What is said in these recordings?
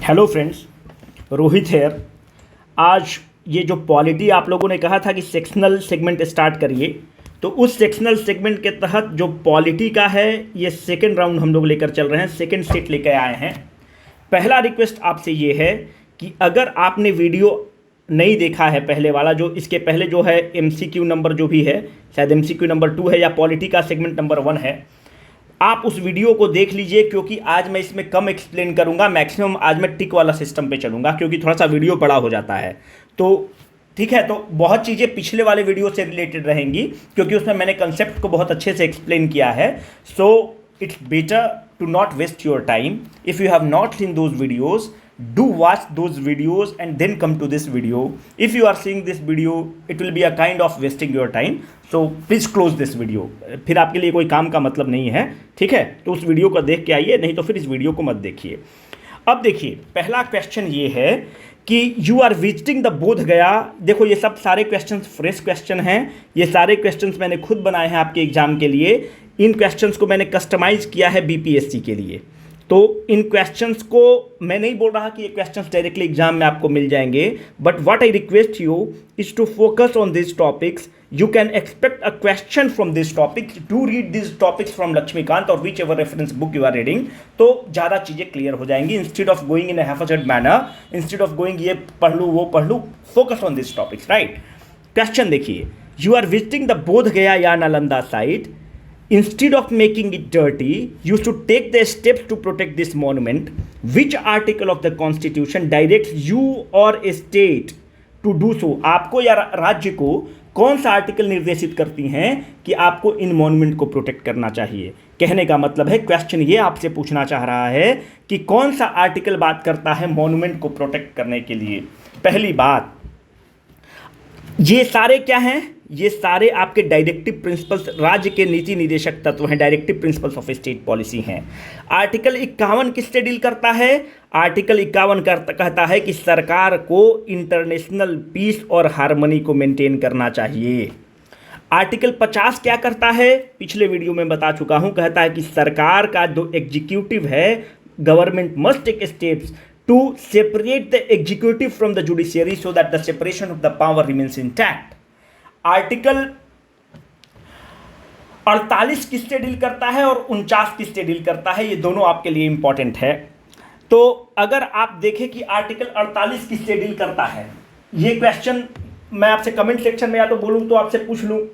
Hello friends, Rohit hair. आज ये जो पॉलिटी आप लोगों ने कहा था कि सेक्शनल सेगमेंट स्टार्ट करिए, तो उस सेक्शनल सेगमेंट के तहत जो पॉलिटी का है ये सेकंड राउंड हम लोग लेकर चल रहे हैं, सेकंड सेट लेकर आए हैं। पहला रिक्वेस्ट आपसे ये है कि अगर आपने वीडियो नहीं देखा है पहले वाला, जो इसके पहले जो है MCQ नंबर जो भी है, शायद MCQ नंबर 2 है या पॉलिटी का सेगमेंट नंबर 1 है, आप उस वीडियो को देख लीजिए, क्योंकि आज मैं इसमें कम एक्सप्लेन करूंगा। मैक्सिमम आज मैं टिक वाला सिस्टम पे चलूंगा, क्योंकि थोड़ा सा वीडियो बड़ा हो जाता है। तो ठीक है, तो बहुत चीज़ें पिछले वाले वीडियो से रिलेटेड रहेंगी, क्योंकि उसमें मैंने कंसेप्ट को बहुत अच्छे से एक्सप्लेन किया है। So it's better to not waste your time. If you have not seen those videos, do watch those videos and then come to this video. If you are seeing this video, it will be a kind of wasting your time, so please close this video. फिर आपके लिए कोई काम का मतलब नहीं है, ठीक है? तो उस वीडियो को देख के आइए, नहीं तो फिर इस वीडियो को मत देखिए। अब देखिए, पहला क्वेश्चन ये है कि यू आर विजिटिंग द बोध गया। देखो, ये सब सारे क्वेश्चंस फ्रेश क्वेश्चन हैं। ये सारे क्वेश्चंस मैंने खुद बनाए हैं आपके एग्जाम के लिए। इन क्वेश्चंस को मैंने कस्टमाइज किया है BPSC के लिए। तो इन क्वेश्चंस को मैं नहीं बोल रहा कि ये क्वेश्चंस डायरेक्टली एग्जाम में आपको मिल जाएंगे, but what I request you is to focus on this topics. You can expect a question from this topics. Do read this topics from Laxmikanth और whichever reference book you are reading, तो ज़्यादा चीज़ें clear हो जाएंगी. Instead of going in haphazard manner, instead of going ये पढ़ लूँ वो पढ़ लूँ, focus on this topics, right. Question देखिए, यू आर विजिटिंग द बोध गया या Nalanda site. Instead of making it dirty, you should take the steps to protect this monument. Which article of the Constitution directs you or a state to do so? आपको या राज्य को कौन सा article निर्देशित करती हैं कि आपको इन मॉन्यूमेंट को प्रोटेक्ट करना चाहिए? कहने का मतलब है, क्वेश्चन ये आपसे पूछना चाह रहा है कि कौन सा आर्टिकल बात करता है मॉन्यूमेंट को प्रोटेक्ट करने के लिए. पहली बात, ये सारे क्या हैं? ये सारे आपके डायरेक्टिव प्रिंसिपल्स, राज्य के नीति निदेशक तत्व हैं, directive principles of state policy हैं. आर्टिकल 51 किससे डील करता है? आर्टिकल 51 कहता है कि सरकार को इंटरनेशनल पीस और हार्मनी को मेंटेन करना चाहिए. आर्टिकल 50 क्या करता है? पिछले वीडियो में बता चुका हूं. कहता है कि सरकार का जो एग्जीक्यूटिव है, government must take steps to separate the executive from the judiciary so that the separation of the power remains intact. Article 48 किससे डील करता है और 49 किससे डील करता है? ये दोनों आपके लिए इंपॉर्टेंट है. तो अगर आप देखें कि आर्टिकल 48 किससे डील करता है, ये क्वेश्चन मैं आपसे कमेंट सेक्शन में या तो बोलूं तो आपसे पूछ लूं,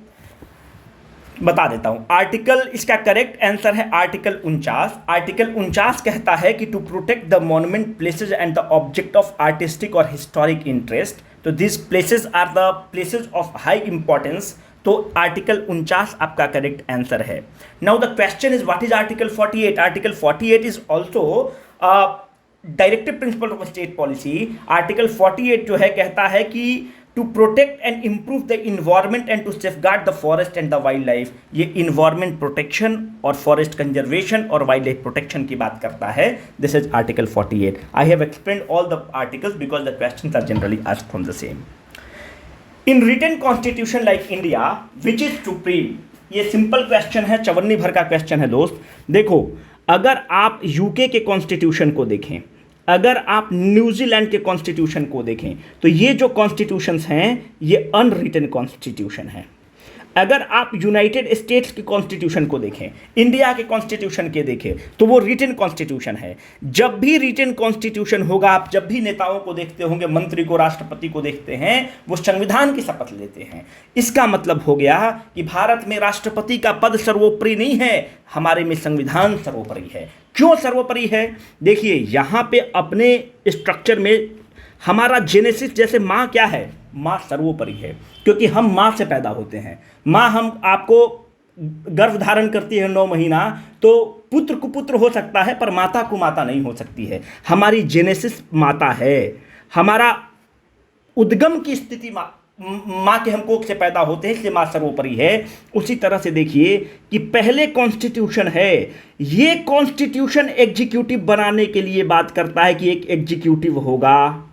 बता देता हूं. आर्टिकल, इसका करेक्ट आंसर है आर्टिकल 49. आर्टिकल 49 कहता है कि to protect the monument places and the object of artistic और हिस्टोरिक इंटरेस्ट. तो this places are the places of high importance. तो आर्टिकल 49 आपका करेक्ट आंसर है. Now the question is what is article 48. Article 48 is also directive principle of state policy. Article 48 जो है कहता है कि to protect and improve the environment and to safeguard the forest and the wild life. ये environment protection और forest conservation और wild life protection की बात करता है. This is article 48. I have explained all the articles because the questions are generally asked from the same. In written constitution like India which is supreme. ये simple question है, चवन्नी भर का question है दोस्त. देखो, अगर आप यूके के कॉन्स्टिट्यूशन को देखें, अगर आप न्यूजीलैंड के कॉन्स्टिट्यूशन को देखें, तो ये जो कॉन्स्टिट्यूशंस हैं ये अनरिटन कॉन्स्टिट्यूशन है. अगर आप यूनाइटेड स्टेट्स के कॉन्स्टिट्यूशन को देखें, इंडिया के कॉन्स्टिट्यूशन के देखें, तो वो रिटन कॉन्स्टिट्यूशन है. जब भी रिटन कॉन्स्टिट्यूशन होगा, आप जब भी नेताओं को देखते होंगे, मंत्री को, राष्ट्रपति को देखते हैं, वो संविधान की शपथ लेते हैं. इसका मतलब हो गया कि भारत में राष्ट्रपति का पद सर्वोपरि नहीं है, हमारे में संविधान सर्वोपरि है. क्यों सर्वोपरि है? देखिए, यहाँ पे अपने स्ट्रक्चर में हमारा जेनेसिस, जैसे माँ क्या है? माँ सर्वोपरि है, क्योंकि हम माँ से पैदा होते हैं. माँ हम आपको गर्भ धारण करती है 9 महीना, तो पुत्र कुपुत्र हो सकता है पर माता कुमाता नहीं हो सकती है. हमारी जेनेसिस माता है, हमारा उद्गम की स्थिति माँ के हम कोख से पैदा होते हैं, इसलिए माँ सर्वोपरि है. उसी तरह से देखिए कि पहले कॉन्स्टिट्यूशन है, ये कॉन्स्टिट्यूशन एग्जीक्यूटिव बनाने के लिए बात करता है कि एक एग्जीक्यूटिव होगा.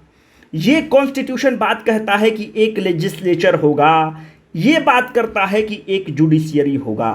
ये कॉन्स्टिट्यूशन बात कहता है कि एक लेजिस्लेचर होगा. ये बात करता है कि एक जुडिशियरी होगा.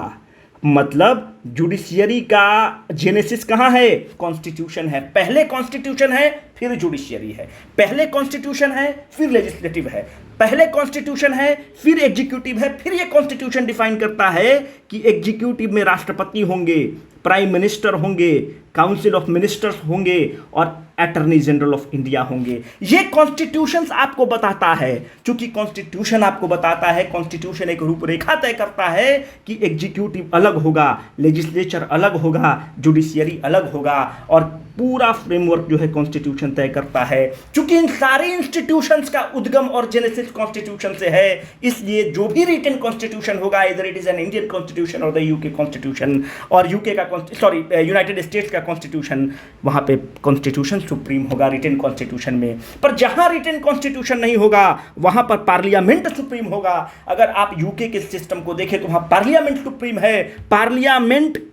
मतलब जुडिशियरी का जेनेसिस कहाँ है? कॉन्स्टिट्यूशन है। पहले कॉन्स्टिट्यूशन है फिर जुडिशियरी है, पहले कॉन्स्टिट्यूशन है फिर लेजिस्लेटिव है, पहले कॉन्स्टिट्यूशन है फिर एग्जीक्यूटिव है, फिर ये कॉन्स्टिट्यूशन डिफाइन करता है कि एग्जीक्यूटिव में राष्ट्रपति होंगे, प्राइम मिनिस्टर होंगे, काउंसिल ऑफ मिनिस्टर्स होंगे और अटॉर्नी जनरल ऑफ इंडिया होंगे। ये कॉन्स्टिट्यूशन आपको बताता है, क्योंकि कॉन्स्टिट्यूशन आपको बताता है, कॉन्स्टिट्यूशन एक रूपरेखा तय करता है कि एग्जीक्यूटिव अलग होगा, लेजिस्लेचर अलग होगा, जुडिशियरी अलग होगा, और पूरा फ्रेमवर्क जो है कॉन्स्टिट्यूशन तय करता है। क्योंकि इन सारे इंस्टीट्यूशंस का उद्गम और जेनेसिस कॉन्स्टिट्यूशन से है, इसलिए जो भी रिटन कॉन्स्टिट्यूशन होगा, इधर it is an Indian constitution और द यूके कॉन्स्टिट्यूशन, और यूके का यूनाइटेड स्टेट्स का कॉन्स्टिट्यूशन, वहां पे कॉन्स्टिट्यूशन सुप्रीम होगा रिटन कॉन्स्टिट्यूशन में। पर जहां रिटन कॉन्स्टिट्यूशन नहीं होगा वहां पर पार्लियामेंट सुप्रीम होगा। अगर आप यूके के सिस्टम को देखें तो वहां पार्लियामेंट सुप्रीम है, पार्लियामेंट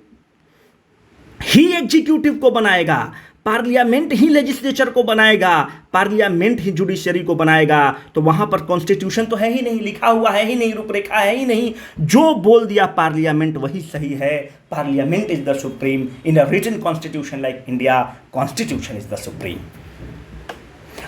ही एग्जीक्यूटिव को बनाएगा, पार्लियामेंट ही लेजिस्लेचर को बनाएगा, पार्लियामेंट ही जुडिशरी को बनाएगा। तो वहां पर कॉन्स्टिट्यूशन तो है ही नहीं, लिखा हुआ है ही नहीं, रूपरेखा है ही नहीं, जो बोल दिया पार्लियामेंट वही सही है। Parliament is the supreme in a written constitution like India, constitution is the supreme.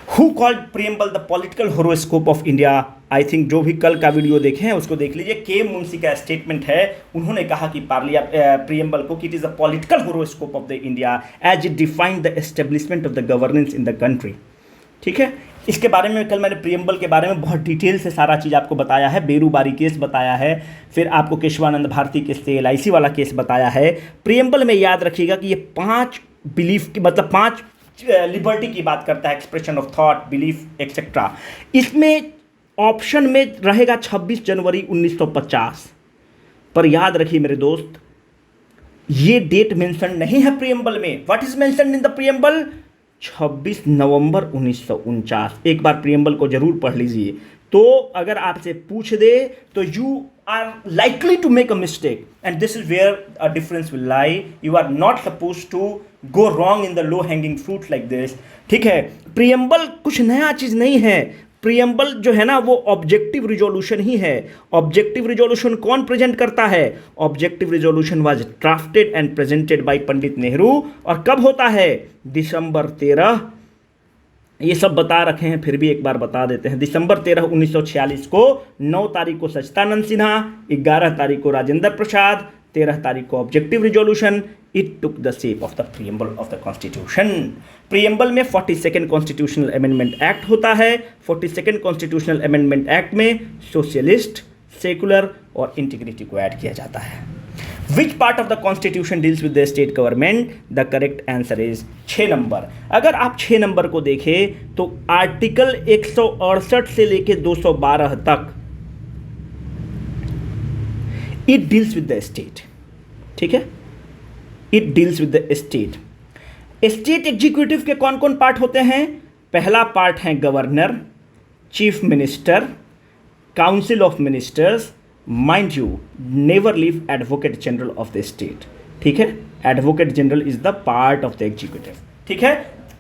Who called preamble the political horoscope of India? I think जो भी कल का वीडियो देखे हैं उसको देख लीजिए। के मुंशी का स्टेटमेंट है, उन्होंने कहा कि प्रियम्बल को कि it is a political horoscope of the India as it defined the establishment of the governance in the country. ठीक है, इसके बारे में कल मैंने प्रियम्बल के बारे में बहुत डिटेल से सारा चीज़ आपको बताया है। बेरूबारी केस बताया है, फिर आपको केशवानंद भारती केस से LIC वाला केस बताया है। प्रियम्बल में याद रखिएगा कि ये 5 बिलीफ की, मतलब 5 लिबर्टी की बात करता है, expression of thought, belief etcetera. इसमें ऑप्शन में रहेगा 26 जनवरी 1950, पर याद रखिए मेरे दोस्त, ये डेट मेंशन नहीं है प्रियम्बल में। What is mention in the preamble? 26 नवंबर 1949। एक बार प्रियम्बल को जरूर पढ़ लीजिए। तो अगर आपसे पूछ दे तो you are likely to make a mistake and this is where a difference will lie. You are not suppose to go wrong in the low hanging fruit like this. ठीक है, प्रियम्बल कुछ नया चीज नहीं है। प्रियम्बल जो है ना वो ऑब्जेक्टिव रिजोल्यूशन ही है। ऑब्जेक्टिव रिजोल्यूशन कौन प्रेजेंट करता है? Objective resolution was drafted and presented by Pandit Nehru. और कब होता है? दिसंबर 13, ये सब बता रखे हैं फिर भी एक बार बता देते हैं। दिसंबर 13, 1946 को, 9 तारीख को सच्चिदानंद सिन्हा, 11 तारीख को राजेंद्र प्रसाद, 13 तारीख को objective resolution. It took the shape of the preamble of the constitution. Preamble में 42nd कॉन्स्टिट्यूशनल अमेंडमेंट एक्ट होता है। 42nd कॉन्स्टिट्यूशनल अमेंडमेंट एक्ट में सोशलिस्ट, सेकुलर और इंटीग्रिटी को ऐड किया जाता है। Which part of the constitution deals with the state government? The correct answer is 6 number. अगर आप 6 नंबर को देखें तो आर्टिकल 168 से लेके 212 तक it deals with the state. ठीक है, it deals with the state. State executive के कौन कौन पार्ट होते हैं? पहला पार्ट है governor, chief minister, council of ministers, mind you never leave advocate general of the state. ठीक है, advocate general is the part of the executive. ठीक है,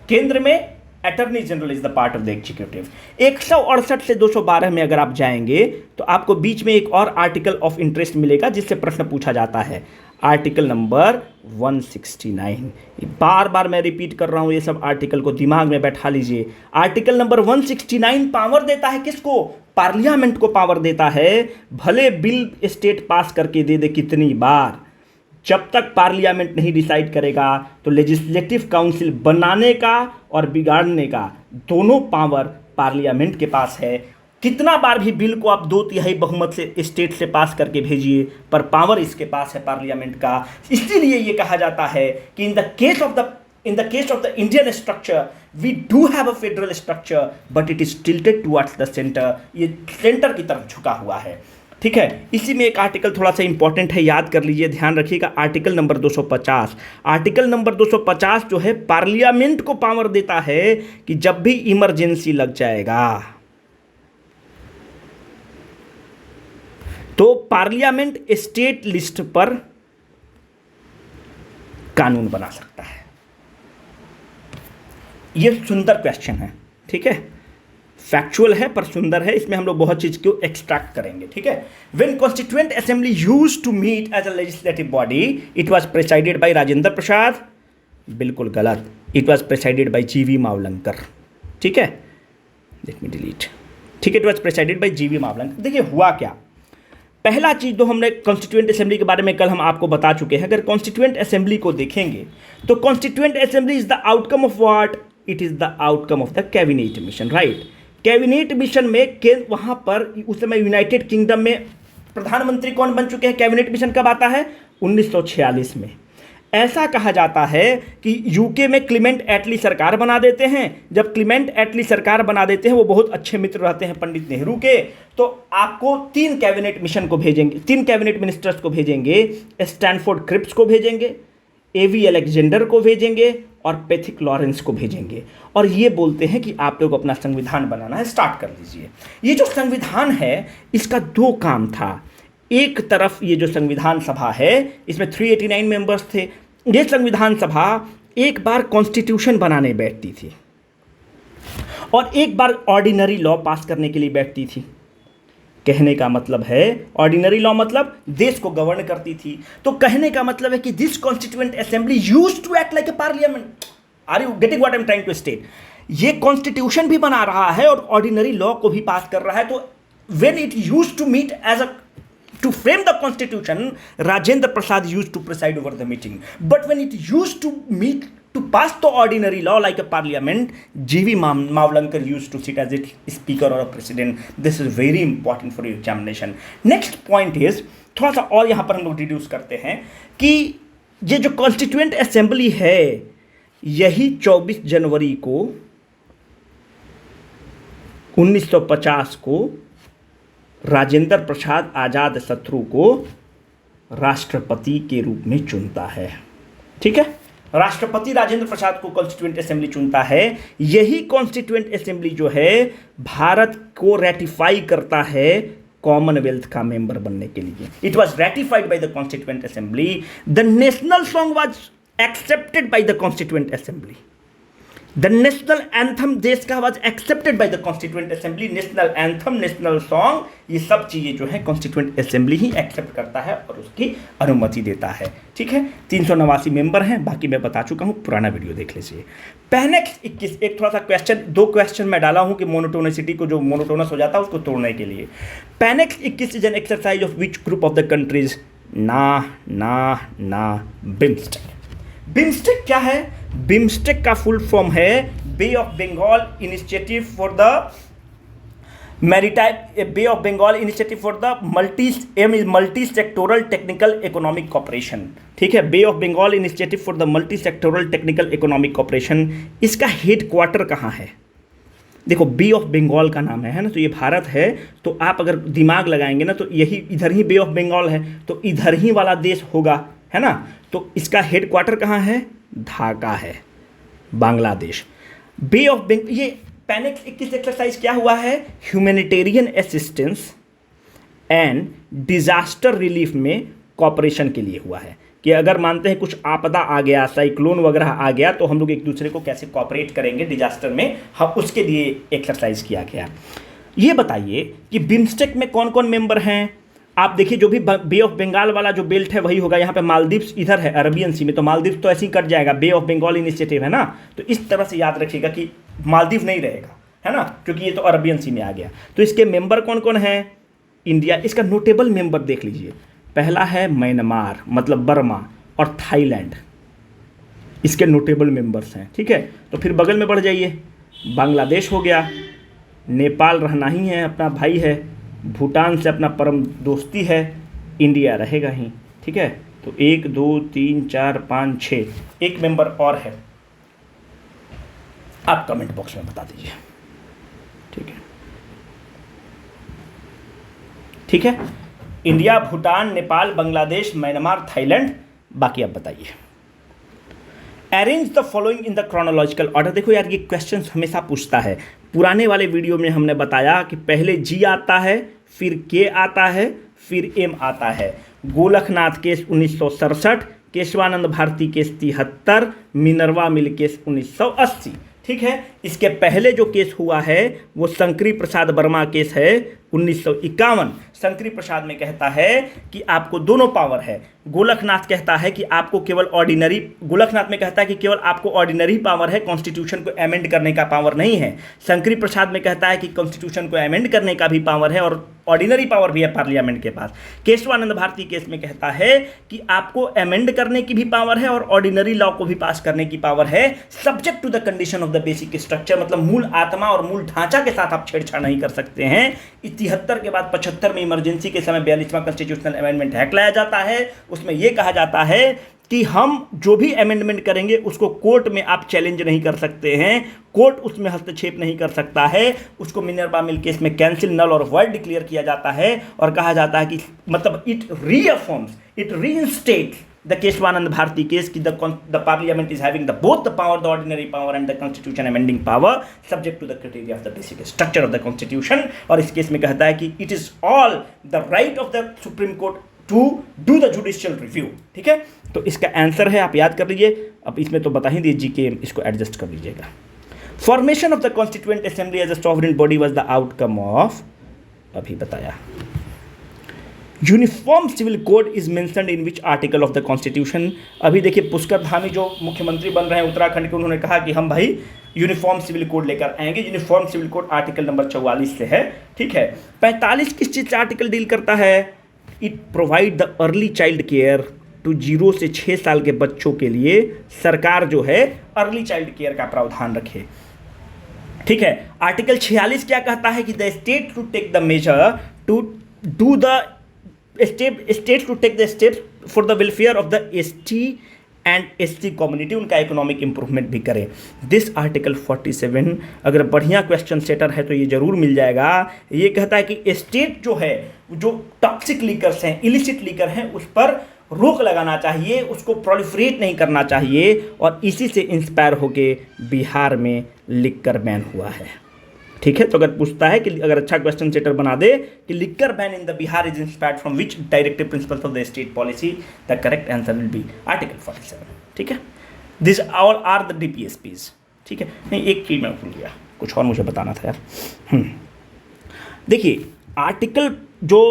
केंद्र में attorney general is the part of the executive. 168 से 212 में अगर आप जाएंगे तो आपको बीच में एक और आर्टिकल ऑफ इंटरेस्ट मिलेगा जिससे प्रश्न पूछा जाता है, आर्टिकल नंबर 169। बार बार मैं रिपीट कर रहा हूं, ये सब आर्टिकल को दिमाग में बैठा लीजिए। आर्टिकल नंबर 169 पावर देता है किसको? पार्लियामेंट को पावर देता है, भले बिल स्टेट पास करके दे दे कितनी बार, जब तक पार्लियामेंट नहीं डिसाइड करेगा तो लेजिस्लेटिव काउंसिल बनाने का और बिगाड़ने का दोनों पावर पार्लियामेंट के पास है। कितना बार भी बिल को आप 2/3 बहुमत से स्टेट से पास करके भेजिए, पर पावर इसके पास है पार्लियामेंट का। इसीलिए ये कहा जाता है कि in the case of the Indian structure we do have a federal structure but it is tilted towards the centre. ये सेंटर की तरफ झुका हुआ है। ठीक है, इसी में एक आर्टिकल थोड़ा सा इंपॉर्टेंट है, याद कर लीजिए, ध्यान रखिएगा। Article number 250। आर्टिकल नंबर 250 जो है पार्लियामेंट को पावर देता है कि जब भी इमरजेंसी लग जाएगा तो पार्लियामेंट स्टेट लिस्ट पर कानून बना सकता है। यह सुंदर क्वेश्चन है। ठीक है, फैक्चुअल है पर सुंदर है, इसमें हम लोग बहुत चीज़ को एक्सट्रैक्ट करेंगे, ठीक है। When constituent assembly used to meet as a legislative body it was presided by Rajendra Prasad, बिल्कुल गलत, it was presided by GV Mavalankar, ठीक है, लेट मी डिलीट, ठीक है, it was presided by GV Mavalankar. देखिए हुआ क्या, पहला चीज़ तो हमने कॉन्स्टिट्यूएंट असेंबली के बारे में कल हम आपको बता चुके हैं। अगर कॉन्स्टिट्यूएंट असेंबली को देखेंगे तो constituent assembly is the outcome of what, it is the outcome of the cabinet mission, right. Cabinet mission में वहां पर उस समय यूनाइटेड किंगडम में प्रधानमंत्री कौन बन चुके हैं, कैबिनेट मिशन कब आता है, 1946 में। ऐसा कहा जाता है कि यूके में क्लीमेंट एटली सरकार बना देते हैं। जब क्लीमेंट एटली सरकार बना देते हैं, वो बहुत अच्छे मित्र रहते हैं पंडित नेहरू के, तो आपको 3 कैबिनेट मिशन को भेजेंगे, 3 कैबिनेट मिनिस्टर्स को भेजेंगे, स्टैनफोर्ड क्रिप्स को भेजेंगे, एवी अलेक्जेंडर को भेजेंगे और पैथिक लॉरेंस को भेजेंगे, और ये बोलते हैं कि आप लोग अपना संविधान बनाना है, स्टार्ट कर दीजिए। ये जो संविधान है इसका 2 काम था। एक तरफ ये जो संविधान सभा है इसमें 389 मेंबर्स थे। ये संविधान सभा एक बार कॉन्स्टिट्यूशन बनाने बैठती थी और एक बार ऑर्डिनरी लॉ पास करने के लिए बैठती थी। कहने का मतलब है ऑर्डिनरी लॉ मतलब देश को गवर्न करती थी, तो कहने का मतलब है कि this constituent assembly used to act like a parliament. Are you getting what I am trying to state? ये कॉन्स्टिट्यूशन भी बना रहा है और ऑर्डिनरी लॉ को भी पास कर रहा है। तो when it used to meet as a to frame the constitution, Rajendra Prasad used to preside over the meeting. But when it used to meet to pass the ordinary law like a parliament, G.V. Mavlankar used to sit as its speaker or a president. This is very important for your examination. Next point is, थोड़ा सा और यहाँ पर हम लोग deduce करते हैं कि ये जो कॉन्स्टिट्यूएंट असेंबली है यही 24 जनवरी को 1950 को राजेंद्र प्रसाद आजाद शत्रु को राष्ट्रपति के रूप में चुनता है, ठीक है। राष्ट्रपति राजेंद्र प्रसाद को कॉन्स्टिट्यूएंट असेंबली चुनता है। यही कॉन्स्टिट्यूएंट असेंबली जो है भारत को रेटिफाई करता है कॉमनवेल्थ का मेंबर बनने के लिए। It was ratified by the constituent assembly. The national song was accepted by the constituent assembly. The national anthem देश का was accepted by the constituent assembly। National anthem, national song, ये सब चीज़ें जो है कॉन्स्टिट्यूएंट असेंबली ही accept करता है और उसकी अनुमति देता है, ठीक है। 389 मेंबर हैं, बाकी मैं बता चुका हूँ, पुराना वीडियो देख लीजिए। पैनेक्स 21 एक थोड़ा सा क्वेश्चन, 2 क्वेश्चन मैं डाला हूँ कि मोनोटोनिसिटी को, जो मोनोटोनस हो जाता है उसको तोड़ने के लिए। Panex 21 is an exercise of which group of the countries? ना बिम्स्टेक। बिम्स्टेक क्या है? बिम्स्टेक का फुल फॉर्म है bay of Bengal initiative for the maritime, bay of Bengal initiative for the multi sectoral technical economic cooperation, ठीक है। Bay of Bengal initiative for the multi sectoral technical economic cooperation. इसका headquarter कहाँ है? देखो बे of Bengal का नाम है ना, तो ये भारत है, तो आप अगर दिमाग लगाएंगे ना तो यही इधर ही बे ऑफ बंगाल है, तो इधर ही वाला देश होगा, है ना। तो इसका हेड क्वार्टर कहाँ है? ढाका है, बांग्लादेश। बे ऑफ बंगाल, ये पैनेक्स 21 एक्सरसाइज क्या हुआ है? Humanitarian assistance and disaster relief में कॉपरेशन के लिए हुआ है कि अगर मानते हैं कुछ आपदा आ गया, साइक्लोन वगैरह आ गया, तो हम लोग एक दूसरे को कैसे कॉपरेट करेंगे डिजास्टर में, हम उसके लिए एक्सरसाइज किया गया। ये बताइए कि बिम्स्टेक में कौन कौन मेंबर हैं? आप देखिए, जो भी बे ऑफ बंगाल वाला जो बेल्ट है वही होगा। यहाँ पे मालदीव्स इधर है अरबियन सी में, तो मालदीव्स तो ऐसे ही कट जाएगा, बे ऑफ बंगाल इनिशिएटिव है ना, तो इस तरह से याद रखिएगा कि मालदीव नहीं रहेगा, है ना, क्योंकि ये तो अरबियन सी में आ गया। तो इसके मेंबर कौन कौन हैं? इंडिया। इसका नोटेबल मेंबर देख लीजिए, पहला है म्यांमार मतलब बर्मा और थाईलैंड, इसके नोटेबल मेंबर्स हैं, ठीक है। तो फिर बगल में बढ़ जाइए, बांग्लादेश हो गया, नेपाल रहना ही है, अपना भाई है, भूटान से अपना परम दोस्ती है, इंडिया रहेगा ही, ठीक है। तो 1 2 3 4 5 6 एक मेंबर और है, आप कमेंट बॉक्स में बता दीजिए, ठीक है, ठीक है। India, Bhutan, Nepal, Bangladesh, Myanmar, Thailand, बाकी आप बताइए। Arrange the following in the chronological order. देखो यार, ये क्वेश्चन हमेशा पूछता है। पुराने वाले वीडियो में हमने बताया कि पहले जी आता है, फिर के आता है, फिर एम आता है। Golaknath case 1967, Keshavananda Bharati case 73, Minerva mill case 1980, ठीक है। इसके पहले जो केस हुआ है वो शंकरी प्रसाद वर्मा केस है 1951। शंकरी प्रसाद में कहता है कि आपको दोनों पावर है। गोलकनाथ कहता है कि आपको केवल ऑर्डिनरी, गोलकनाथ में कहता है कि केवल आपको ऑर्डिनरी पावर है, कॉन्स्टिट्यूशन को अमेंड करने का पावर नहीं है। शंकरी प्रसाद में कहता है कि कॉन्स्टिट्यूशन को अमेंड करने का भी पावर है और ऑर्डिनरी पावर भी है पार्लियामेंट के पास। केशवानंद भारती केस में कहता है कि आपको अमेंड करने की भी पावर है और ऑर्डिनरी लॉ को भी पास करने की पावर है, subject to the condition of the basic structure, मतलब मूल आत्मा और मूल ढांचा के साथ आप छेड़छाड़ नहीं कर सकते हैं। 73 के बाद 75 में इमरजेंसी के समय 42वां कॉन्स्टिट्यूशनल अमेंडमेंट एक्ट लाया जाता है। उसमें यह कहा जाता है कि हम जो भी अमेंडमेंट करेंगे उसको कोर्ट में आप चैलेंज नहीं कर सकते हैं, कोर्ट उसमें हस्तक्षेप नहीं कर सकता है। उसको मिनर्वा मिल केस में कैंसिल, नल और वॉइड डिक्लेयर किया जाता है और कहा जाता है कि मतलब it reaffirms, it reinstates the Kesavananda Bharati case की the parliament is having the both the power, the ordinary power and the constitution amending power subject to the criteria of the basic structure of the constitution. और इस case में कहता है कि it is all the right of the supreme court to do the judicial review. ठीक है, तो इसका आंसर है, आप याद कर लीजिए। अब इसमें तो बता ही दीजिए कि इसको एडजस्ट कर लीजिएगा। Formation of the constituent assembly as a sovereign body was the outcome of, अभी बताया। Uniform civil code is mentioned in which article of the constitution. अभी देखिए पुष्कर धामी जो मुख्यमंत्री बन रहे हैं उत्तराखंड के, उन्होंने कहा कि हम भाई यूनिफॉर्म सिविल कोड लेकर आएंगे। Uniform civil code article number 44 से है। ठीक है, 45 किस चीज़ से आर्टिकल डील करता है? It provide the early child care to 0 से 6 साल के बच्चों के लिए सरकार जो है अर्ली चाइल्ड केयर का प्रावधान रखे। ठीक है, आर्टिकल 46 क्या कहता है कि the state to take the major to do the state to take the steps for the welfare of the ST and SC community, उनका इकोनॉमिक इंप्रूवमेंट भी करें। दिस आर्टिकल 47 अगर बढ़िया क्वेश्चन सेटर है तो ये जरूर मिल जाएगा। ये कहता है कि स्टेट जो है, जो टॉक्सिक लीकर्स हैं, इलिसिट लीकर हैं, उस पर रोक लगाना चाहिए, उसको प्रोलिफरेट नहीं करना चाहिए। और इसी से इंस्पायर होके बिहार में लिकर बैन हुआ है। ठीक है, तो अगर पूछता है कि अगर अच्छा क्वेश्चन सेटर बना दे कि liquor ban in the Bihar is inspired from which directive principles of the state policy, the correct answer will be article 47। ठीक है, this all are the DPSPs। ठीक है, नहीं एक चीज मैं भूल गया, कुछ और मुझे बताना था यार। देखिए आर्टिकल जो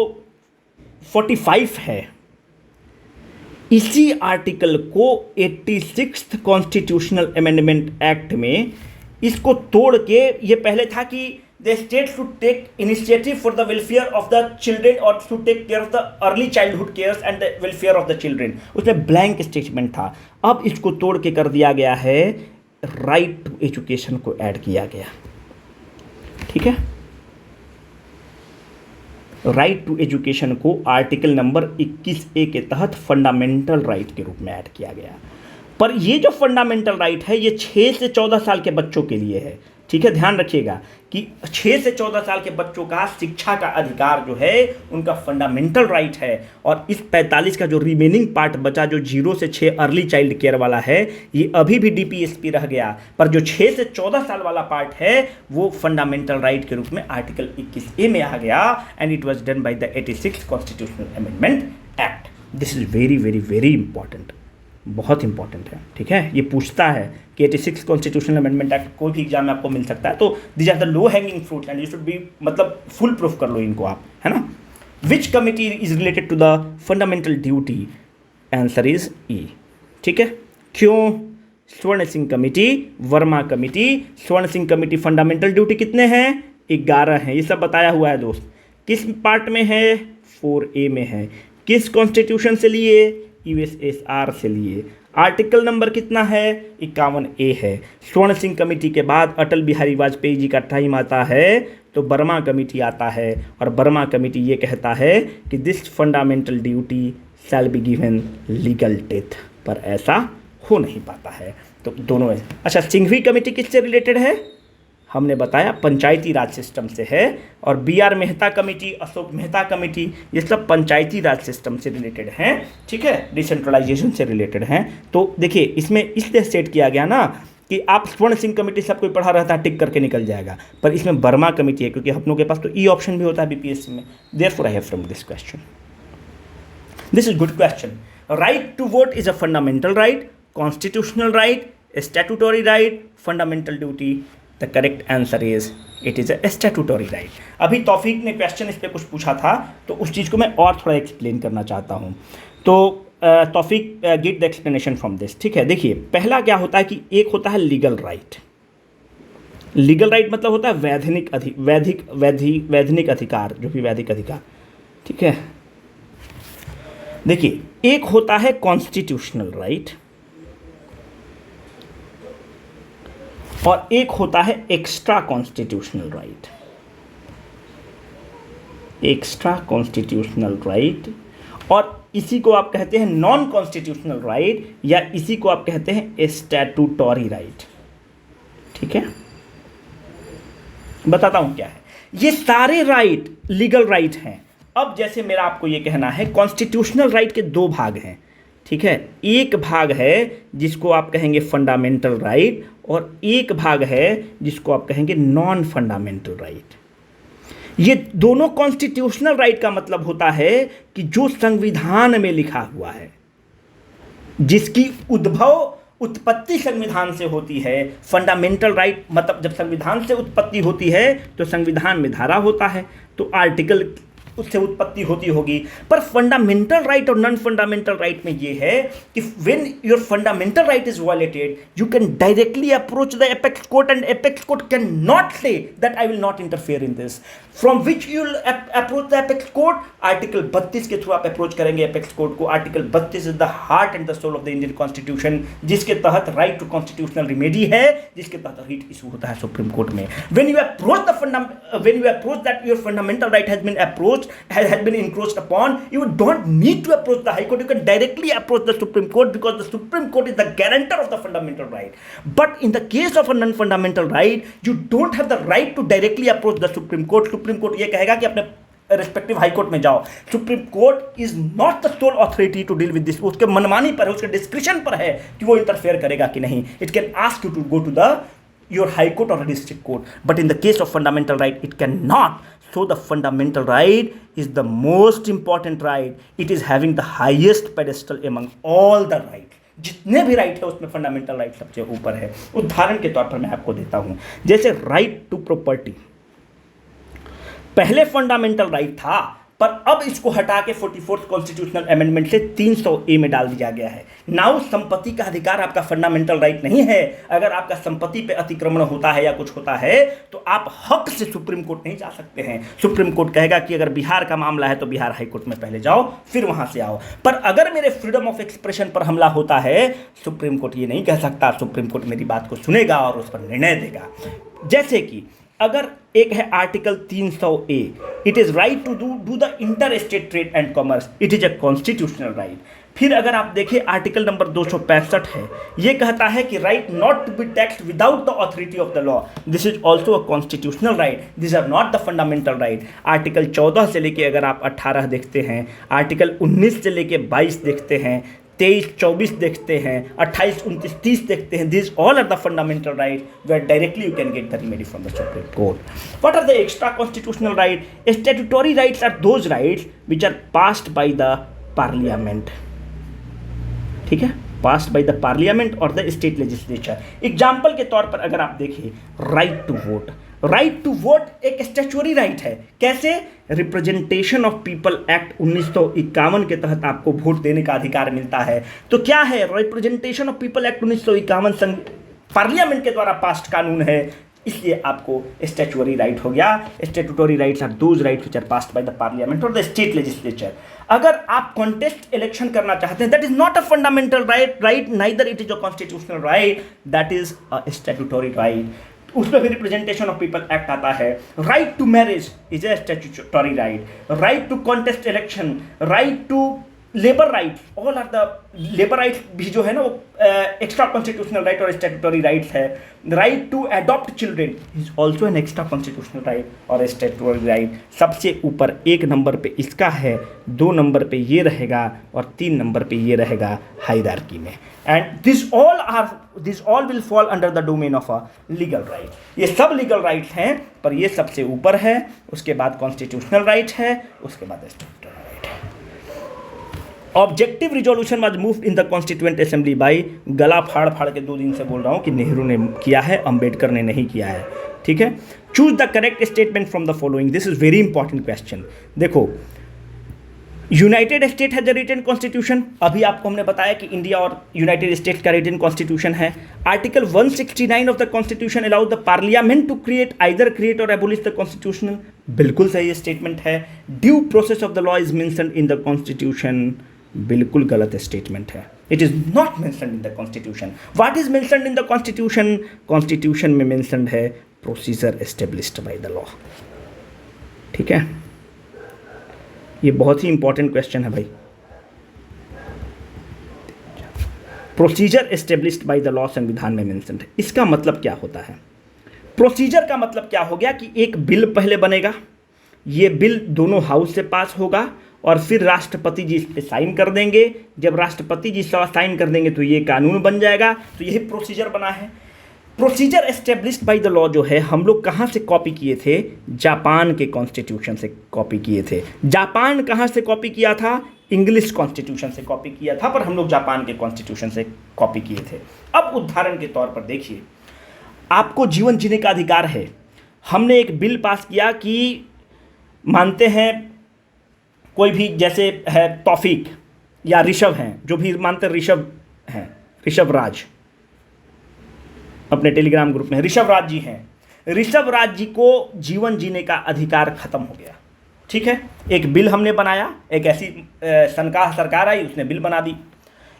45 है, इसी आर्टिकल को 86th कॉन्स्टिट्यूशनल अमेंडमेंट एक्ट में इसको तोड़ के, ये पहले था कि the state should take initiative for the welfare of the children और should take care of the early childhood cares and the welfare of the children, उसमें ब्लैंक स्टेटमेंट था। अब इसको तोड़ के कर दिया गया है, राइट टू एजुकेशन को ऐड किया गया। ठीक है, राइट टू एजुकेशन को आर्टिकल नंबर 21A के तहत फंडामेंटल राइट के रूप में ऐड किया गया। पर ये जो फंडामेंटल राइट है ये 6 से 14 साल के बच्चों के लिए है। ठीक है, ध्यान रखिएगा कि 6 से 14 साल के बच्चों का शिक्षा का अधिकार जो है उनका फंडामेंटल राइट है। और इस 45 का जो रिमेनिंग पार्ट बचा, जो 0 से 6 अर्ली चाइल्ड केयर वाला है, ये अभी भी DPSP रह गया। पर जो 6 से 14 साल वाला पार्ट है वो फंडामेंटल राइट के रूप में आर्टिकल 21A में आ गया। And it was done by the 86th constitutional amendment act. This is very very very important, बहुत इंपॉर्टेंट है। ठीक है, ये पूछता है कि 86 कॉन्स्टिट्यूशनल अमेंडमेंट एक्ट कोई भी एग्जाम में आपको मिल सकता है। तो these are the low hanging fruit and you should be, मतलब फुल प्रूफ कर लो इनको आप, है ना। Which committee is related to the fundamental duty? Answer is E. ठीक है, क्यों? स्वर्ण सिंह कमेटी, वर्मा कमेटी। स्वर्ण सिंह कमेटी फंडामेंटल ड्यूटी कितने हैं? 11 हैं। ये सब बताया हुआ है दोस्त। किस पार्ट में है? 4A में है। किस कॉन्स्टिट्यूशन से लिए? USSR से लिए। आर्टिकल नंबर कितना है? 51A है। स्वर्ण सिंह कमेटी के बाद अटल बिहारी वाजपेयी जी का टाइम आता है तो बर्मा कमेटी आता है, और बर्मा कमेटी ये कहता है कि this fundamental duty shall be given legal death, पर ऐसा हो नहीं पाता है। तो दोनों है। अच्छा, सिंघवी कमेटी किससे रिलेटेड है? हमने बताया पंचायती राज सिस्टम से है। और BR Mehta committee, Ashok Mehta committee, ये सब पंचायती राज सिस्टम से रिलेटेड हैं। ठीक है, डिसेंट्रलाइजेशन से रिलेटेड हैं। तो देखिए इसमें इसलिए सेट किया गया ना कि आप स्वर्ण सिंह कमेटी सब कोई पढ़ा रहता है, टिक करके निकल जाएगा, पर इसमें बर्मा कमेटी है क्योंकि अपनों के पास तो ई ऑप्शन भी होता है BPSC में। Therefore I have from this question. This is good question. Right to vote is a fundamental right, constitutional right, statutory right, fundamental duty? The correct answer is it is a statutory right. अभी तौफीक ने question इस पर कुछ पूछा था, तो उस चीज़ को मैं और थोड़ा एक्सप्लेन करना चाहता हूँ। तो Taufiq get the explanation from this. ठीक है, देखिए पहला क्या होता है कि एक होता है लीगल राइट। लीगल राइट मतलब होता है वैधानिक अधिकार, जो भी वैधिक अधिकार। ठीक है, देखिए एक होता है कॉन्स्टिट्यूशनल राइट और एक होता है extra constitutional right. Extra constitutional right, और इसी को आप कहते हैं नॉन कॉन्स्टिट्यूशनल राइट, या इसी को आप कहते हैं स्टैट्यूटरी राइट। ठीक है, बताता हूं क्या है। ये सारे राइट लीगल राइट हैं। अब जैसे मेरा आपको ये कहना है, कॉन्स्टिट्यूशनल राइट के दो भाग हैं। ठीक है, एक भाग है जिसको आप कहेंगे फंडामेंटल राइट, और एक भाग है जिसको आप कहेंगे नॉन फंडामेंटल राइट। ये दोनों कॉन्स्टिट्यूशनल राइट का मतलब होता है कि जो संविधान में लिखा हुआ है, जिसकी उत्पत्ति संविधान से होती है। फंडामेंटल राइट मतलब जब संविधान से उत्पत्ति होती है तो संविधान में धारा होता है, तो आर्टिकल उससे उत्पत्ति होती होगी। पर फंडामेंटल राइट और नॉन फंडामेंटल राइट में ये है कि when your fundamental right is violated, you can directly approach the apex court and apex court can not say that I will not interfere in this. From which you approach the apex court? Article 32 के through आप approach करेंगे apex court को। Article 32 is the heart and the soul of the Indian constitution, जिसके तहत right to constitutional remedy है, जिसके तहत writ issue होता है सुप्रीम कोर्ट में। When you approach that your fundamental right has been approached, has been encroached upon, you don't need to approach the High Court. You can directly approach the Supreme Court, because the Supreme Court is the guarantor of the fundamental right. But in the case of a non-fundamental right, you don't have the right to directly approach the Supreme Court. Supreme Court ये कहेगा कि अपने respective high court में जाओ। Supreme court is not the sole authority to deal with this. उसके मनमानी पर है, उसके डिस्क्रिप्शन पर है कि वो इंटरफेयर करेगा कि नहीं। It can ask you to go to the your high court or a district court, but in the case of fundamental right it cannot. So the fundamental right is the most important right. It is having the highest pedestal among all the right. जितने भी right है उसमें fundamental right सबसे ऊपर है। उदाहरण के तौर पर मैं आपको देता हूं, जैसे राइट टू प्रॉपर्टी पहले फंडामेंटल राइट था, पर अब इसको हटा के 44th कॉन्स्टिट्यूशनल अमेंडमेंट से 300A में डाल दिया गया है। नाउ संपत्ति का अधिकार आपका फंडामेंटल राइट नहीं है। अगर आपका संपत्ति पे अतिक्रमण होता है या कुछ होता है तो आप हक से सुप्रीम कोर्ट नहीं जा सकते हैं। सुप्रीम कोर्ट कहेगा कि अगर बिहार का मामला है तो बिहार हाई कोर्ट में पहले जाओ, फिर वहां से आओ। पर अगर मेरे फ्रीडम ऑफ एक्सप्रेशन पर हमला होता है, सुप्रीम कोर्ट ये नहीं कह सकता। सुप्रीम कोर्ट मेरी बात को सुनेगा और उस पर निर्णय देगा। जैसे कि अगर एक है article 300A, it is right to do the inter state trade and commerce, it is a constitutional right. फिर अगर आप देखें आर्टिकल नंबर 265 है, ये कहता है कि right not to be taxed without the authority of the law, this is also a constitutional right, this are not the fundamental right. Article 14 से लेके अगर आप 18 देखते हैं, आर्टिकल 19 से लेके 22 देखते हैं, 23-24 देखते हैं, 28-29-30 देखते हैं, these all are the fundamental right where directly you can get the remedy from the Supreme Court. What are the extra constitutional right? Statutory rights are those rights which are passed by the parliament. ठीक है, passed by the parliament or the state legislature. Example के तौर पर अगर आप देखिए, right to vote, right to vote एक statutory right है। कैसे? रिप्रेजेंटेशन ऑफ पीपल एक्ट 1951 के तहत आपको वोट देने का अधिकार मिलता है। तो क्या है representation of people act 1951? Parliament के द्वारा पास्ड कानून है, इसलिए आपको स्टैच्यूटरी राइट हो गया। Statutory rights are those rights which are passed by the parliament और द स्टेट लेजिस्लेचर। अगर आप कॉन्टेस्ट इलेक्शन करना चाहते हैं, that is not a fundamental right, neither it is a constitutional right, that is a statutory right. उसमें भी representation of people act आता है। Right to marriage is a statutory right, right to contest election, right to labour right, all are the labour rights भी जो है ना वो extra constitutional right और स्टैट्यूटरी राइट्स है। Right to adopt children is also an extra constitutional right और statutory right. सबसे ऊपर 1 नंबर पे इसका है, 2 नंबर पे ये रहेगा और 3 नंबर पे ये रहेगा हायरार्की में। And this all will fall under the domain of a legal right. ये सब लीगल राइट्स हैं, पर ये सबसे ऊपर है, उसके बाद कॉन्स्टिट्यूशनल राइट है, उसके बाद स्टैट्यूटरी राइट है। Objective resolution was moved in the constituent assembly by, गला फाड़ फाड़ के 2 दिन से बोल रहा हूँ कि नेहरू ने किया है, अंबेडकर ने नहीं किया है, ठीक है। Choose the correct statement from the following, this is very important question. देखो, United State has a written constitution, अभी आपको हमने बताया कि इंडिया और यूनाइटेड स्टेट्स का रिटन कॉन्स्टिट्यूशन है। Article 169 of the constitution allowed the parliament to create और एबोलिश द कॉन्स्टिट्यूशन, बिल्कुल सही स्टेटमेंट है। Due process of the law is mentioned in the constitution, बिल्कुल गलत स्टेटमेंट है। It is not mentioned in the constitution. What is mentioned in the constitution? Constitution में mentioned है procedure established by the law, ठीक है। ये बहुत ही important question है भाई। Procedure established by the law संविधान में मेंशन्ड है, इसका मतलब क्या होता है? प्रोसीजर का मतलब क्या हो गया कि एक बिल पहले बनेगा, ये बिल दोनों हाउस से पास होगा और फिर राष्ट्रपति जी इस पर साइन कर देंगे। जब राष्ट्रपति जी साइन कर देंगे तो ये कानून बन जाएगा। तो यही प्रोसीजर बना है। Procedure established by the law जो है, हम लोग कहाँ से कॉपी किए थे? जापान के कॉन्स्टिट्यूशन से कॉपी किए थे। जापान कहाँ से कॉपी किया था? इंग्लिश कॉन्स्टिट्यूशन से कॉपी किया था, पर हम लोग जापान के कॉन्स्टिट्यूशन से कॉपी किए थे। अब उदाहरण के तौर पर देखिए, आपको जीवन जीने का अधिकार है। हमने एक बिल पास किया कि मानते हैं कोई भी, जैसे है तौफीक या ऋषभ हैं, जो भी मानते ऋषभ हैं, ऋषभ राज, अपने टेलीग्राम ग्रुप में ऋषभ राज जी हैं, ऋषभ राज जी को जीवन जीने का अधिकार खत्म हो गया, ठीक है। एक बिल हमने बनाया, एक ऐसी सनकाह सरकार आई, उसने बिल बना दी।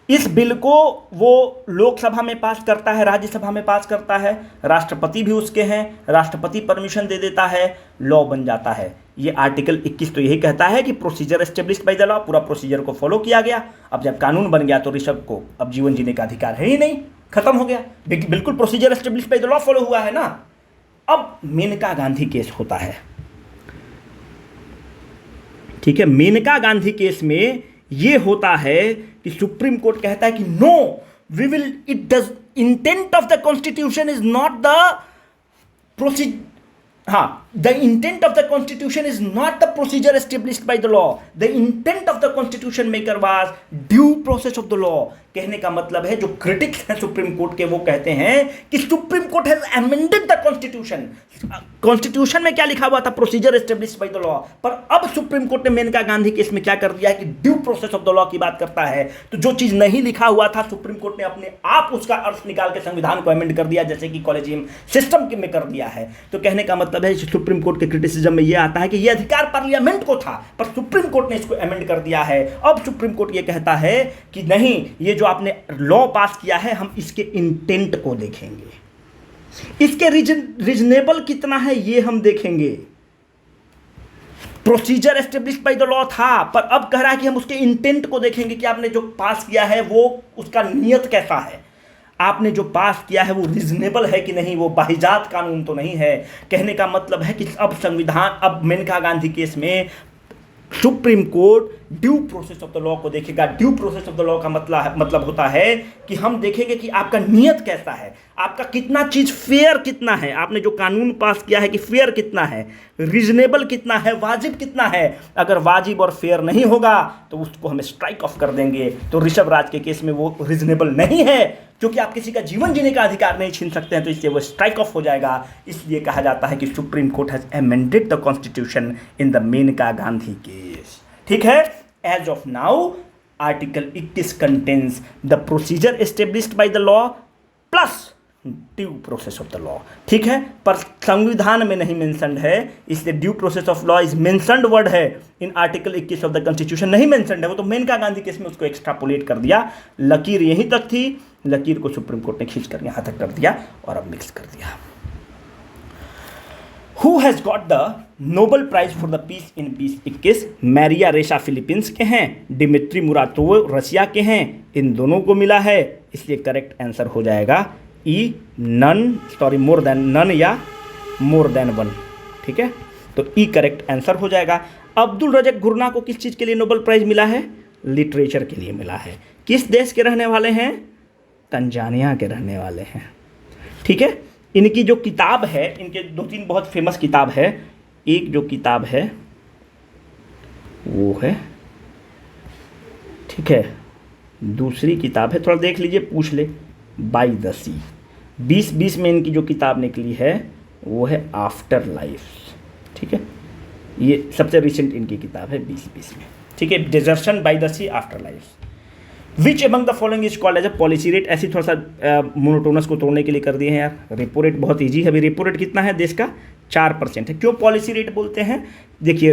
इस बिल को वो लोकसभा में पास करता है, राज्यसभा में पास करता है, राष्ट्रपति भी उसके हैं, राष्ट्रपति परमिशन दे देता है, लॉ बन जाता है। ये आर्टिकल 21 तो यही कहता है कि procedure established by the law, पूरा प्रोसीजर को फॉलो किया गया। अब जब कानून बन गया तो ऋषभ को अब जीवन जीने का अधिकार है ही नहीं, खत्म हो गया। बिल्कुल procedure established by the law follow हुआ है ना। अब मेनका गांधी केस होता है, ठीक है। मेनका गांधी केस में ये होता है कि सुप्रीम कोर्ट कहता है कि no, we will, it does, intent of the constitution is not the procedure, the intent of the constitution is not the procedure established by the law. The intent of the constitution maker was due process of the law. कहने का मतलब है, जो critics हैं supreme court के, वो कहते हैं कि supreme court has amended the constitution. Constitution में क्या लिखा हुआ था? Procedure established by the law. पर अब सुप्रीम कोर्ट ने मेनका गांधी केस में क्या कर दिया है कि due process of the law की बात करता है। तो जो चीज नहीं लिखा हुआ था, सुप्रीम कोर्ट ने अपने आप उसका अर्थ निकाल के संविधान को अमेंड कर दिया, जैसे कि कॉलेजियम सिस्टम में कर दिया है। तो कहने का मतलब है, सुप्रीम कोर्ट के क्रिटिसिज्म में यह आता है कि यह अधिकार पार्लियामेंट को था, पर सुप्रीम कोर्ट ने इसको अमेंड कर दिया है। अब सुप्रीम कोर्ट यह कहता है कि नहीं, ये जो आपने लॉ पास किया है, हम इसके इंटेंट को देखेंगे, इसके रीजनेबल कितना है ये हम देखेंगे। Procedure established by the law था, पर अब कह रहा है कि हम उसके इंटेंट को देखेंगे कि आपने जो पास किया है वो उसका नियत कैसा है, आपने जो पास किया है वो रीजनेबल है कि नहीं, वो बाहिजात कानून तो नहीं है। कहने का मतलब है कि अब संविधान, अब मेनका गांधी केस में supreme court due process of the law को देखेगा। Due process of the law का मतलब होता है कि हम देखेंगे कि आपका नियत कैसा है, आपका कितना चीज फेयर कितना है, आपने जो कानून पास किया है कि फेयर कितना है, रीजनेबल कितना है, वाजिब कितना है। अगर वाजिब और फेयर नहीं होगा तो उसको हम स्ट्राइक ऑफ कर देंगे। तो ऋषभ राज के केस में वो रीजनेबल नहीं है, क्योंकि आप किसी का जीवन जीने का अधिकार नहीं छीन सकते हैं, तो इसलिए वो स्ट्राइक ऑफ हो जाएगा। इसलिए कहा जाता है कि supreme court has amended the constitution in the Maneka Gandhi case, ठीक है। As of now article 21 contains the procedure established by the law plus due process of the law, ठीक है। पर संविधान में नहीं मेंशन्ड है, इसलिए due process of law is mentioned word है, in article 21 of the constitution नहीं मेंशन्ड है। वो तो मेनका गांधी केस में उसको एक्स्ट्रापोलेट कर दिया, लकीर यहीं तक थी, लकीर को सुप्रीम कोर्ट ने खींच कर यहाँ तक कर दिया और अब मिक्स कर दिया। Who has got the Nobel prize for the peace in peace 21? Maria Ressa Philippines के हैं, डिमित्री मुरातोव रशिया के हैं, इन दोनों को मिला है, इसलिए करेक्ट आंसर हो जाएगा ई, मोर देन नन या मोर देन वन, ठीक है। तो ई करेक्ट आंसर हो जाएगा। अब्दुल रज़ाक गुरना को किस चीज़ के लिए नोबेल प्राइज मिला है? लिटरेचर के लिए मिला है। किस देश के रहने वाले हैं? तंजानिया के रहने वाले हैं, ठीक है। इनकी जो किताब है, इनके 2-3 बहुत फेमस किताब है। एक जो किताब है वो है, ठीक है, दूसरी किताब है, थोड़ा देख लीजिए, पूछ ले बाय द सी। 2020 में इनकी जो किताब निकली है वो है आफ्टर लाइफ। ठीक है, ये सबसे रिसेंट इनकी किताब है 2020 में। ठीक है, desertion by the sea after life. Which among the following is called as a policy rate. ऐसी थोड़ा सा मोनोटोनस को तोड़ने के लिए कर दिए हैं यार। रेपो रेट बहुत ईजी है। अभी रेपो रेट कितना है देश का? 4% है। क्यों पॉलिसी रेट बोलते हैं? देखिए,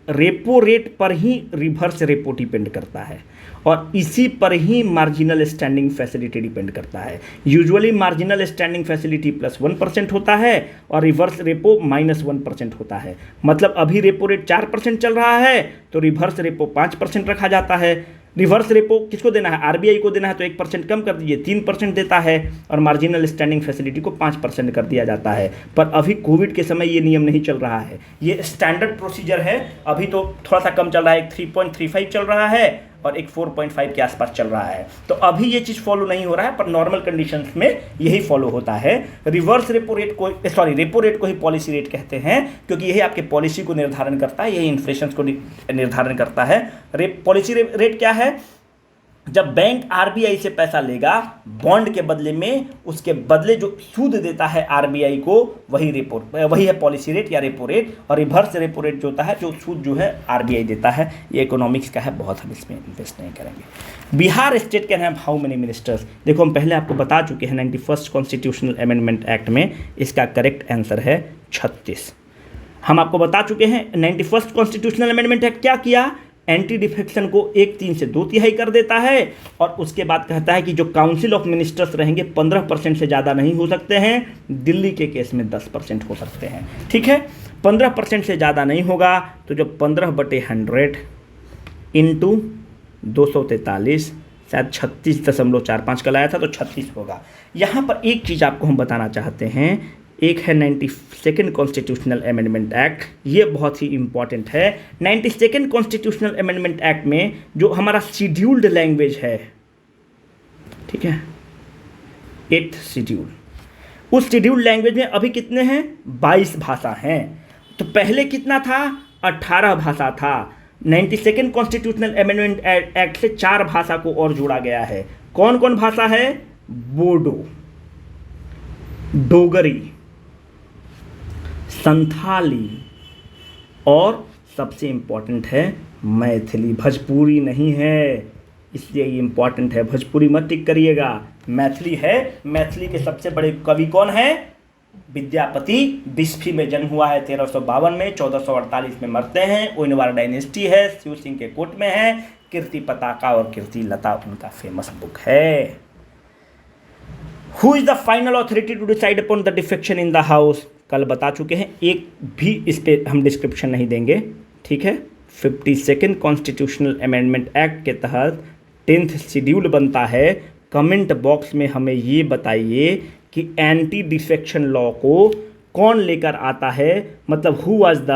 रेपो रेट पर ही रिवर्स रेपो डिपेंड करता है और इसी पर ही मार्जिनल स्टैंडिंग फैसिलिटी डिपेंड करता है। यूजुअली मार्जिनल स्टैंडिंग फैसिलिटी +1% होता है और रिवर्स रेपो -1% होता है। मतलब अभी रेपो रेट 4% चल रहा है तो रिवर्स रेपो 5% रखा जाता है। रिवर्स रेपो किसको देना है? आरबीआई को देना है, तो 1% कम कर दीजिए, 3% देता है और मार्जिनल स्टैंडिंग फैसिलिटी को 5% कर दिया जाता है। पर अभी कोविड के समय ये नियम नहीं चल रहा है, ये स्टैंडर्ड प्रोसीजर है। अभी तो थोड़ा सा कम चल रहा है, एक 3.35 चल रहा है और एक 4.5 के आसपास चल रहा है। तो अभी ये चीज़ फॉलो नहीं हो रहा है, पर नॉर्मल कंडीशंस में यही फॉलो होता है। रिवर्स रेपो रेट को रेपो रेट को ही पॉलिसी रेट कहते हैं, क्योंकि यही आपके पॉलिसी को निर्धारण करता है, यही इन्फ्लेशन को निर्धारण करता है। पॉलिसी रेट क्या है? जब बैंक आरबीआई से पैसा लेगा बॉन्ड के बदले में, उसके बदले जो सूद देता है आरबीआई को, वही है पॉलिसी रेट या रेपो रेट। और रिवर्स रेपो रेट जो होता है, जो सूद जो है आरबीआई देता है। ये इकोनॉमिक्स का है, बहुत हम इसमें इन्वेस्ट नहीं करेंगे। Bihar state can have how many ministers? देखो, हम पहले आपको बता चुके हैं 91st कॉन्स्टिट्यूशनल अमेंडमेंट एक्ट में इसका करेक्ट आंसर है 36। हम आपको बता चुके हैं 91st कॉन्स्टिट्यूशनल अमेंडमेंट एक्ट क्या किया? एंटी डिफेक्शन को 1/3 से 2/3 कर देता है और उसके बाद कहता है कि जो काउंसिल ऑफ मिनिस्टर्स रहेंगे 15% से ज़्यादा नहीं हो सकते हैं। दिल्ली के केस में 10% हो सकते हैं। ठीक है, 15% से ज़्यादा नहीं होगा, तो जो 15/100 इंटू 243, शायद 36.45 का लाया था, तो 36 होगा। यहाँ पर एक चीज़ आपको हम बताना चाहते हैं, एक है 92nd कॉन्स्टिट्यूशनल अमेंडमेंट एक्ट, ये बहुत ही इंपॉर्टेंट है। 92nd कॉन्स्टिट्यूशनल अमेंडमेंट एक्ट में जो हमारा शेड्यूल्ड लैंग्वेज है, ठीक है, 8th शेड्यूल, उस शेड्यूल्ड लैंग्वेज में अभी कितने हैं? 22 भाषा हैं। तो पहले कितना था? 18 भाषा था। 92nd कॉन्स्टिट्यूशनल अमेंडमेंट एक्ट से 4 भाषा को और जोड़ा गया है। कौन कौन भाषा है? बोडो, डोगरी, संथाली और सबसे इंपॉर्टेंट है मैथिली। भोजपुरी नहीं है, इसलिए ये इंपॉर्टेंट है। भोजपुरी मत टिक करिएगा, मैथिली है। मैथिली के सबसे बड़े कवि कौन है? विद्यापति। बिस्फी में जन्म हुआ है 1352 में, 1448 में मरते हैं। ओइनवार डायनेस्टी है, शिव सिंह के कोट में है। कीर्ति पताका और कीर्ति लता उनका फेमस बुक है। Who is the final authority to decide upon the defection in the house? कल बता चुके हैं, एक भी इस पर हम डिस्क्रिप्शन नहीं देंगे। ठीक है, 52nd कॉन्स्टिट्यूशनल अमेंडमेंट एक्ट के तहत 10th शेड्यूल बनता है। कमेंट बॉक्स में हमें ये बताइए कि एंटी डिफेक्शन लॉ को कौन लेकर आता है, मतलब who was the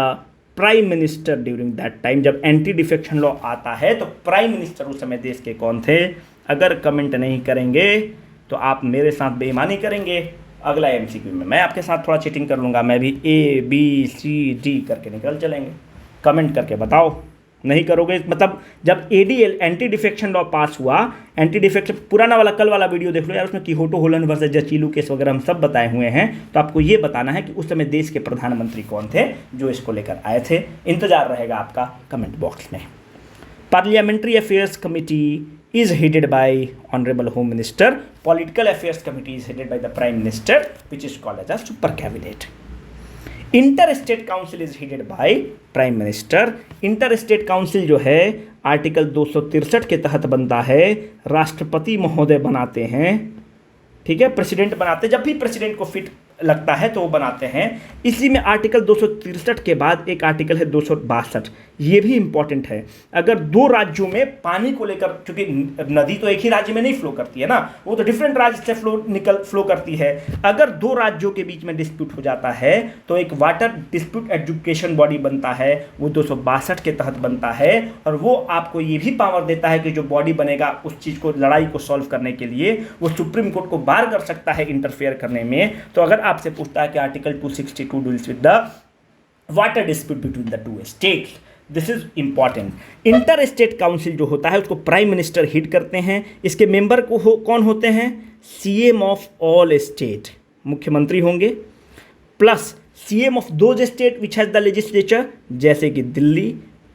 prime minister during that time. जब एंटी डिफेक्शन लॉ आता है तो प्राइम मिनिस्टर उस समय देश के कौन थे? अगर कमेंट नहीं करेंगे तो आप मेरे साथ बेईमानी करेंगे। अगला एमसीक्यू में मैं आपके साथ थोड़ा चीटिंग कर लूँगा, मैं भी ABCD करके निकल चलेंगे। कमेंट करके बताओ, नहीं करोगे मतलब जब ADL एंटी डिफेक्शन लॉ पास हुआ, एंटी डिफेक्शन पुराना वाला कल वाला वीडियो देख लो यार, उसमें किहोटो होलन वर्सेस जचीलू केस वगैरह हम सब बताए हुए हैं। तो आपको ये बताना है कि उस समय देश के प्रधानमंत्री कौन थे जो इसको लेकर आए थे। इंतजार रहेगा आपका कमेंट बॉक्स में। Parliamentary affairs committee is headed by Honorable Home Minister. Political Affairs Committee is headed by the Prime Minister, which is called as a Super Cabinet. Interstate Council is headed by Prime Minister. Interstate Council जो है article 263 के तहत बनता है, राष्ट्रपति महोदय बनाते हैं। ठीक है, प्रेसिडेंट बनाते हैं, जब भी प्रेसिडेंट को फिट लगता है तो वो बनाते हैं। इसी में आर्टिकल 263 के बाद एक आर्टिकल है 262, ये भी इंपॉर्टेंट है। अगर दो राज्यों में पानी को लेकर, क्योंकि नदी तो एक ही राज्य में नहीं फ्लो करती है ना, वो तो डिफरेंट राज्य से फ्लो करती है। अगर दो राज्यों के बीच में डिस्प्यूट हो जाता है तो एक वाटर डिस्प्यूट एजुकेशन बॉडी बनता है, वो 262 के तहत बनता है। और वो आपको ये भी पावर देता है कि जो बॉडी बनेगा उस चीज़ को, लड़ाई को सॉल्व करने के लिए वो सुप्रीम कोर्ट को बार कर सकता है इंटरफेयर करने में। तो अगर आपसे पूछता है कि article 262 deals with the water dispute between the two states, this is important. Inter state council जो होता है उसको प्राइम मिनिस्टर हीड करते हैं। इसके मेंबर कौन होते हैं? सीएम ऑफ ऑल स्टेट, मुख्यमंत्री होंगे, plus CM of those state which has the legislature, जैसे कि दिल्ली,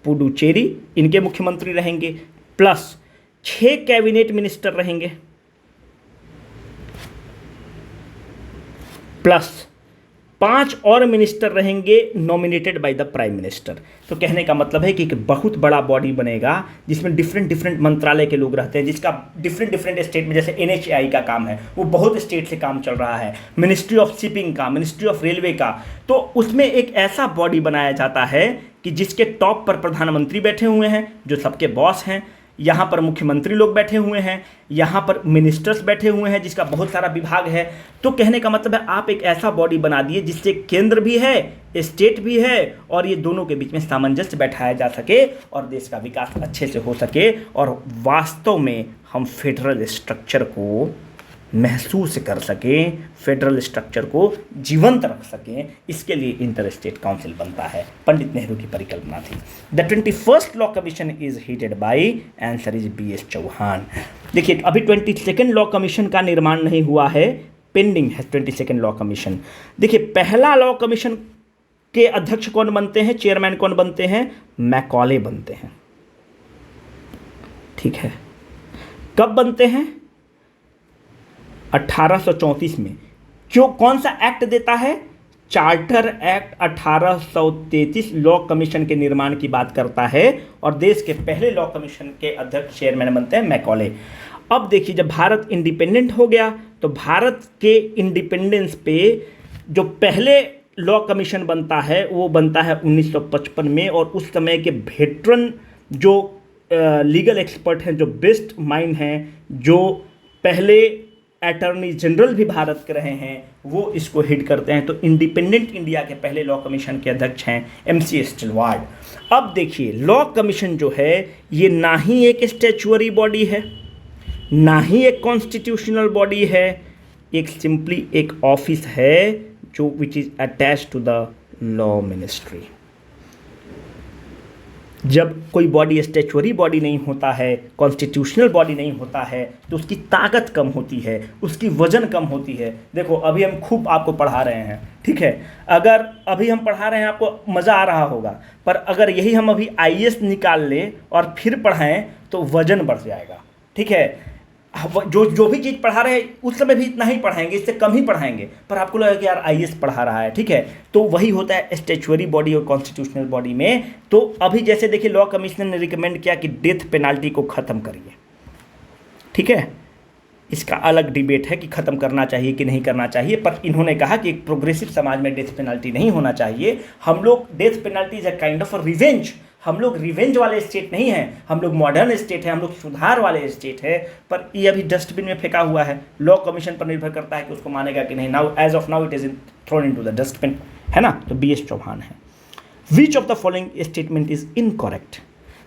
पुडुचेरी, इनके मुख्यमंत्री रहेंगे, प्लस 6 कैबिनेट मिनिस्टर रहेंगे, प्लस 5 और मिनिस्टर रहेंगे nominated by the prime minister. तो कहने का मतलब है कि एक बहुत बड़ा बॉडी बनेगा जिसमें डिफरेंट डिफरेंट मंत्रालय के लोग रहते हैं, जिसका डिफरेंट डिफरेंट स्टेट में, जैसे एनएचएआई का काम है वो बहुत स्टेट से काम चल रहा है, मिनिस्ट्री ऑफ शिपिंग का, मिनिस्ट्री ऑफ रेलवे का, तो उसमें एक ऐसा बॉडी बनाया जाता है कि जिसके टॉप पर प्रधानमंत्री बैठे हुए हैं जो सबके बॉस हैं, यहाँ पर मुख्यमंत्री लोग बैठे हुए हैं, यहाँ पर मिनिस्टर्स बैठे हुए हैं जिसका बहुत सारा विभाग है। तो कहने का मतलब है आप एक ऐसा बॉडी बना दिए जिससे केंद्र भी है, स्टेट भी है, और ये दोनों के बीच में सामंजस्य बैठाया जा सके और देश का विकास अच्छे से हो सके और वास्तव में हम फेडरल स्ट्रक्चर को महसूस कर सकें, फेडरल स्ट्रक्चर को जीवंत रख सकें। इसके लिए इंटर स्टेट काउंसिल बनता है। पंडित नेहरू की परिकल्पना थी। The 21st law commission is headed by, answer is BS Chauhan. देखिए अभी 22nd लॉ कमीशन का निर्माण नहीं हुआ है, पेंडिंग है 22nd लॉ कमीशन। देखिए पहला लॉ कमीशन के अध्यक्ष कौन बनते हैं, चेयरमैन कौन बनते हैं? मैकॉले बनते हैं। ठीक है, कब बनते हैं? 1834 में। क्यों, कौन सा एक्ट देता है? चार्टर एक्ट 1833 लॉ कमीशन के निर्माण की बात करता है और देश के पहले लॉ कमीशन के अध्यक्ष चेयरमैन बनते हैं मैकॉले। अब देखिए जब भारत इंडिपेंडेंट हो गया तो भारत के इंडिपेंडेंस पे जो पहले लॉ कमीशन बनता है वो बनता है 1955 में, और उस समय के वेटरन जो लीगल एक्सपर्ट हैं, जो बेस्ट माइंड हैं, जो पहले अटॉर्नी जनरल भी भारत के रहे हैं, वो इसको हेड करते हैं। तो इंडिपेंडेंट इंडिया के पहले लॉ कमीशन के अध्यक्ष हैं MC स्टिलवार्ड। अब देखिए लॉ कमीशन जो है ये ना ही एक स्टैच्यूअरी बॉडी है, ना ही एक कॉन्स्टिट्यूशनल बॉडी है, एक सिंपली एक ऑफिस है जो which is attach to the law ministry. जब कोई बॉडी स्टैच्यूअरी बॉडी नहीं होता है, कॉन्स्टिट्यूशनल बॉडी नहीं होता है, तो उसकी ताकत कम होती है, उसकी वजन कम होती है। देखो अभी हम खूब आपको पढ़ा रहे हैं, ठीक है, अगर अभी हम पढ़ा रहे हैं आपको मज़ा आ रहा होगा, पर अगर यही हम अभी IAS निकाल लें और फिर पढ़ाएं तो वजन बढ़ जाएगा। ठीक है, जो भी चीज़ पढ़ा रहे हैं उस समय भी इतना ही पढ़ाएंगे, इससे कम ही पढ़ाएंगे, पर आपको लगेगा कि यार IAS पढ़ा रहा है। ठीक है, तो वही होता है स्टैच्यूअरी बॉडी और कॉन्स्टिट्यूशनल बॉडी में। तो अभी जैसे देखिए लॉ कमिश्नर ने रिकमेंड किया कि डेथ पेनाल्टी को ख़त्म करिए। ठीक है, इसका अलग डिबेट है कि ख़त्म करना चाहिए कि नहीं करना चाहिए, पर इन्होंने कहा कि एक प्रोग्रेसिव समाज में डेथ पेनाल्टी नहीं होना चाहिए। हम लोग death penalty is a kind of a revenge, हम लोग रिवेंज वाले स्टेट नहीं हैं, हम लोग मॉडर्न स्टेट हैं, हम लोग सुधार वाले स्टेट है। पर ये अभी डस्टबिन में फेंका हुआ है, लॉ कमीशन पर निर्भर करता है कि उसको मानेगा कि नहीं। Now as of now it is thrown into the dustbin, है ना। तो BS चौहान है। Which of the following statement is incorrect?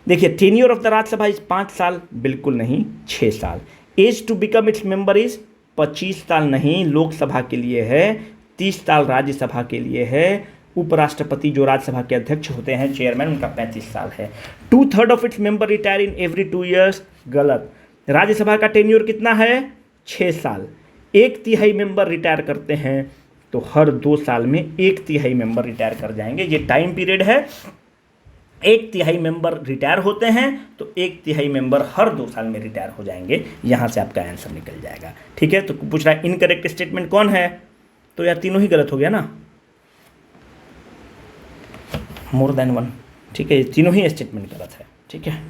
देखिए tenure of the Rajya Sabha is 5 साल, बिल्कुल नहीं, 6 साल। As to become its member is 25 साल नहीं, लोकसभा के लिए है, 30 साल राज्यसभा के लिए है। उपराष्ट्रपति जो राज्यसभा के अध्यक्ष होते हैं, चेयरमैन, उनका 35 साल है। 2/3 of its member retire in every 2 years, गलत। राज्यसभा का टेन्योर कितना है? 6 साल। 1/3 मेंबर रिटायर करते हैं, तो हर 2 साल में 1/3 मेंबर रिटायर कर जाएंगे। ये टाइम पीरियड है, 1/3 मेंबर रिटायर होते हैं तो 1/3 मेंबर हर 2 साल में रिटायर हो जाएंगे। यहाँ से आपका आंसर निकल जाएगा। ठीक है, तो पूछ रहा है इनकरेक्ट स्टेटमेंट कौन है, तो यार तीनों ही गलत हो गया ना, मोर देन वन। ठीक है, तीनों ही स्टेटमेंट गलत है। ठीक है,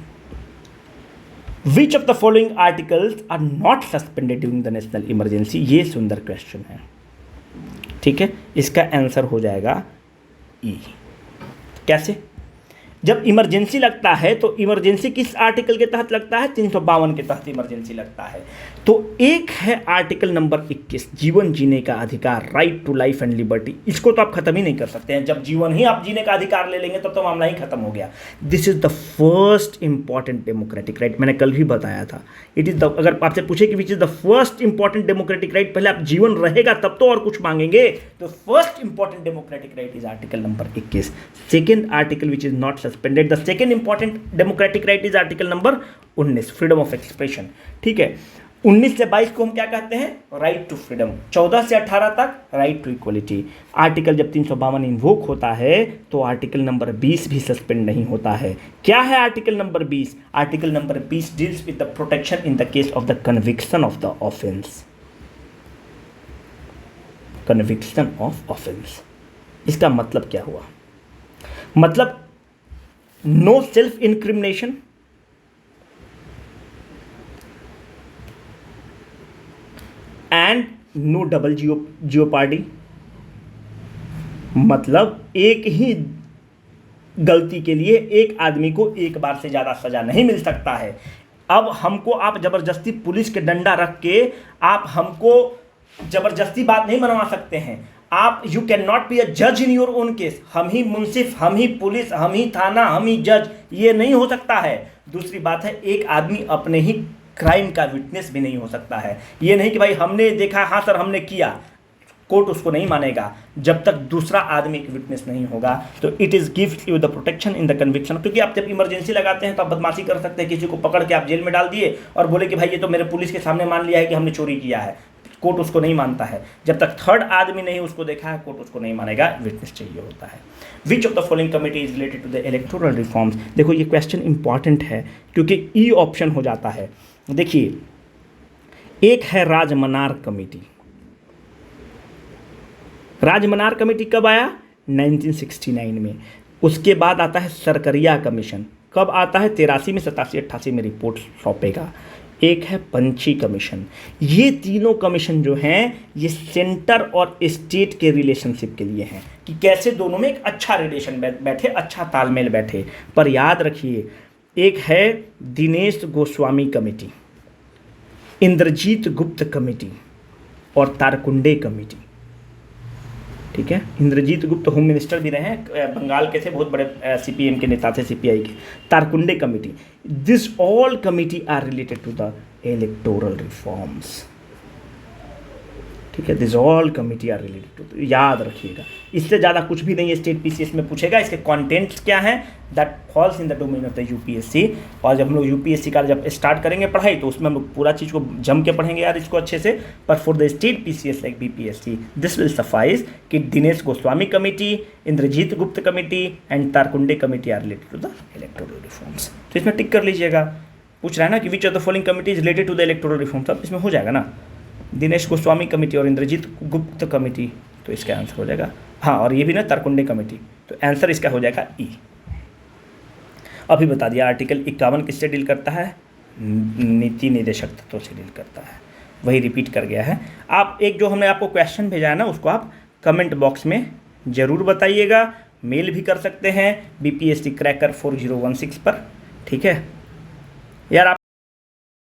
which of the following articles are not suspended during the national emergency? ये सुंदर क्वेश्चन है। ठीक है, इसका आंसर हो जाएगा E। कैसे? जब इमरजेंसी लगता है तो इमरजेंसी किस आर्टिकल के तहत लगता है? 352 के तहत इमरजेंसी लगता है। तो एक है आर्टिकल नंबर 21, जीवन जीने का अधिकार, right to life and liberty. इसको तो आप खत्म ही नहीं कर सकते हैं। जब जीवन ही आप जीने का अधिकार ले लेंगे तब तो मामला ही खत्म हो गया। This is the first important democratic right, मैंने कल भी बताया था। इट इज द, अगर आपसे पूछे कि which is the first important democratic right, पहले आप जीवन रहेगा तब तो और कुछ मांगेंगे, तो first important democratic right is article number 21। Second article which is not suspended. The second important democratic right is article number 19, freedom of expression. ठीक है, 19 से 22 को हम क्या कहते हैं? Right to freedom. 14 से 18 तक राइट टू इक्वलिटी। आर्टिकल जब 352 इन्वोक होता है तो आर्टिकल नंबर 20 भी सस्पेंड नहीं होता है। क्या है article number 20? Article number 20 deals with the protection in the case of the conviction of the offence. Conviction of offence, इसका मतलब क्या हुआ? मतलब no self incrimination, and no double jeopardy. मतलब एक ही गलती के लिए एक आदमी को एक बार से ज़्यादा सजा नहीं मिल सकता है। अब हमको आप जबरदस्ती पुलिस के डंडा रख के आप हमको जबरदस्ती बात नहीं बनवा सकते हैं। आप you can not be a जज इन योर ओन केस। हम ही मुंसिफ, हम ही पुलिस, हम ही थाना, हम ही जज, ये नहीं हो सकता है। दूसरी बात है, एक आदमी अपने ही क्राइम का विटनेस भी नहीं हो सकता है। ये नहीं कि भाई हमने देखा, हाँ सर हमने किया, कोर्ट उसको नहीं मानेगा जब तक दूसरा आदमी एक विटनेस नहीं होगा। तो it is gives you the protection in the conviction. क्योंकि आप जब इमरजेंसी लगाते हैं तो आप बदमाशी कर सकते हैं, किसी को पकड़ के आप जेल में डाल दिए और बोले कि भाई ये तो मेरे पुलिस के सामने मान लिया है कि हमने चोरी किया है। कोर्ट उसको नहीं मानता है। जब तक थर्ड आदमी नहीं उसको देखा है, कोर्ट उसको नहीं मानेगा, विटनेस चाहिए होता है। Which of the following committee is related to the electoral reforms? देखो ये क्वेश्चन इंपॉर्टेंट है क्योंकि ई ऑप्शन हो जाता है। देखिए, एक है राजमनार कमेटी। राजमनार कमेटी कब आया? 1969 में। उसके बाद आता है सरकरिया कमीशन। कब आता है? 83 में, 87, 88 में रिपोर्ट सौंपेगा। एक है पंची कमीशन। ये तीनों कमीशन जो हैं ये सेंटर और स्टेट के रिलेशनशिप के लिए हैं कि कैसे दोनों में एक अच्छा रिलेशन बैठे, अच्छा तालमेल बैठे। पर याद रखिए, एक है दिनेश गोस्वामी कमेटी, इंद्रजीत गुप्त कमेटी और तारकुंडे कमेटी। ठीक है, इंद्रजीत गुप्त होम मिनिस्टर भी रहे हैं, बंगाल के थे, बहुत बड़े सीपीएम के नेता थे, सीपीआई के। Tarkunde committee, this all committee are related to the electoral reforms. ठीक है, this all committee are related to, याद रखिएगा। इससे ज़्यादा कुछ भी नहीं है स्टेट पीसीएस में पूछेगा। इसके कंटेंट्स क्या हैं? That falls in the domain of the UPSC. और जब हम लोग यूपीएससी का जब स्टार्ट करेंगे पढ़ाई तो उसमें हम लोग पूरा चीज़ को जम के पढ़ेंगे यार, इसको अच्छे से। पर for the state PCS like BPSC this will suffice कि Dinesh Goswami committee, Indrajit Gupta committee and Tarkunde committee are related to the electoral reforms. तो इसमें टिक कर लीजिएगा। पूछ रहा है ना कि which of the following committee is related to the electoral reforms, अब इसमें हो जाएगा ना दिनेश गोस्वामी कमेटी और इंद्रजीत गुप्त कमेटी, तो इसका आंसर हो जाएगा हाँ। और ये भी ना तारकुंडे कमेटी, तो आंसर इसका हो जाएगा ई। अभी बता दिया आर्टिकल 51 किससे डील करता है? नीति निदेशक तत्वों से डील करता है, वही रिपीट कर गया है। आप एक जो हमने आपको क्वेश्चन भेजा है ना, उसको आप कमेंट बॉक्स में ज़रूर बताइएगा। मेल भी कर सकते हैं BPSC क्रैकर 4016 पर। ठीक है यार। आप